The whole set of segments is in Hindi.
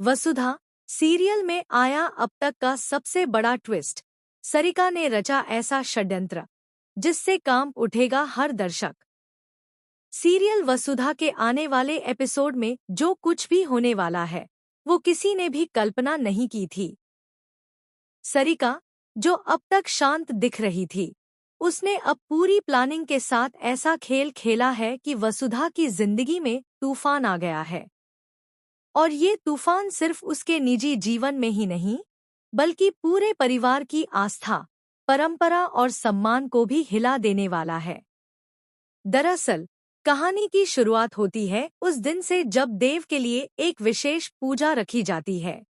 वसुधा सीरियल में आया अब तक का सबसे बड़ा ट्विस्ट। सरिका ने रचा ऐसा षड्यंत्र जिससे कांप उठेगा हर दर्शक। सीरियल वसुधा के आने वाले एपिसोड में जो कुछ भी होने वाला है वो किसी ने भी कल्पना नहीं की थी। सरिका, जो अब तक शांत दिख रही थी, उसने अब पूरी प्लानिंग के साथ ऐसा खेल खेला है कि वसुधा की जिंदगी में तूफान आ गया है। और ये तूफान सिर्फ उसके निजी जीवन में ही नहीं, बल्कि पूरे परिवार की आस्था, परंपरा और सम्मान को भी हिला देने वाला है। दरअसल, कहानी की शुरुआत होती है उस दिन से जब देव के लिए एक विशेष पूजा रखी जाती है।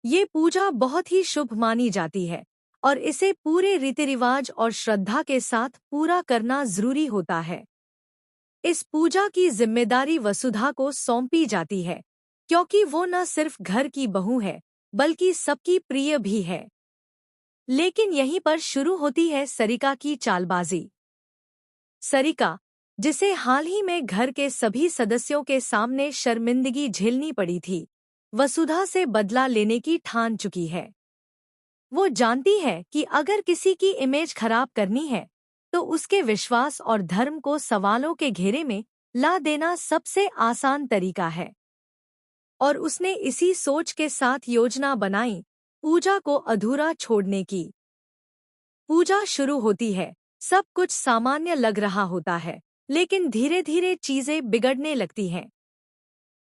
ये पूजा बहुत ही शुभ मानी जाती है और इसे पूरे रीति रिवाज और श्रद्धा के साथ पूरा करना जरूरी होता है। इस पूजा की जिम्मेदारी वसुधा को सौंपी जाती है, क्योंकि वो न सिर्फ घर की बहू है बल्कि सबकी प्रिय भी है। लेकिन यहीं पर शुरू होती है सरिका की चालबाजी। सरिका, जिसे हाल ही में घर के सभी सदस्यों के सामने शर्मिंदगी झेलनी पड़ी थी, वसुधा से बदला लेने की ठान चुकी है। वो जानती है कि अगर किसी की इमेज खराब करनी है तो उसके विश्वास और धर्म को सवालों के घेरे में ला देना सबसे आसान तरीका है। और उसने इसी सोच के साथ योजना बनाई पूजा को अधूरा छोड़ने की। पूजा शुरू होती है, सब कुछ सामान्य लग रहा होता है, लेकिन धीरे धीरे चीजें बिगड़ने लगती हैं।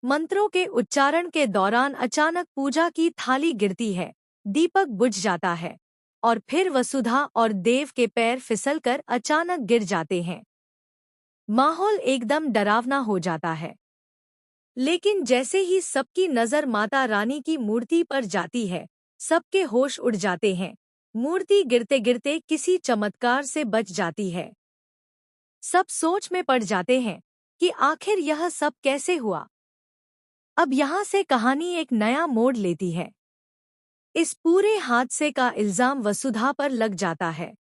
मंत्रों के उच्चारण के दौरान अचानक पूजा की थाली गिरती है, दीपक बुझ जाता है और फिर वसुधा और देव के पैर फिसलकर अचानक गिर जाते हैं। माहौल एकदम डरावना हो जाता है। लेकिन जैसे ही सबकी नजर माता रानी की मूर्ति पर जाती है, सबके होश उड़ जाते हैं। मूर्ति गिरते गिरते किसी चमत्कार से बच जाती है। सब सोच में पड़ जाते हैं कि आखिर यह सब कैसे हुआ। अब यहाँ से कहानी एक नया मोड़ लेती है। इस पूरे हादसे का इल्जाम वसुधा पर लग जाता है।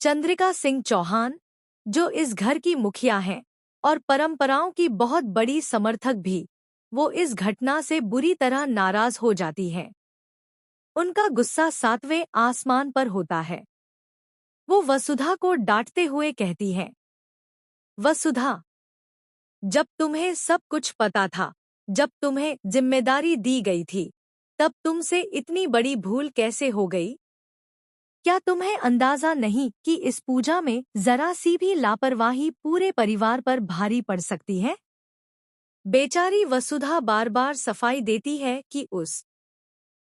चंद्रिका सिंह चौहान, जो इस घर की मुखिया हैं और परंपराओं की बहुत बड़ी समर्थक भी, वो इस घटना से बुरी तरह नाराज हो जाती हैं। उनका गुस्सा सातवें आसमान पर होता है। वो वसुधा को डांटते हुए कहती हैं, वसुधा, जब तुम्हें सब कुछ पता था, जब तुम्हें जिम्मेदारी दी गई थी, तब तुमसे इतनी बड़ी भूल कैसे हो गई? क्या तुम्हें अंदाजा नहीं कि इस पूजा में जरा सी भी लापरवाही पूरे परिवार पर भारी पड़ सकती है? बेचारी वसुधा बार बार सफाई देती है कि उस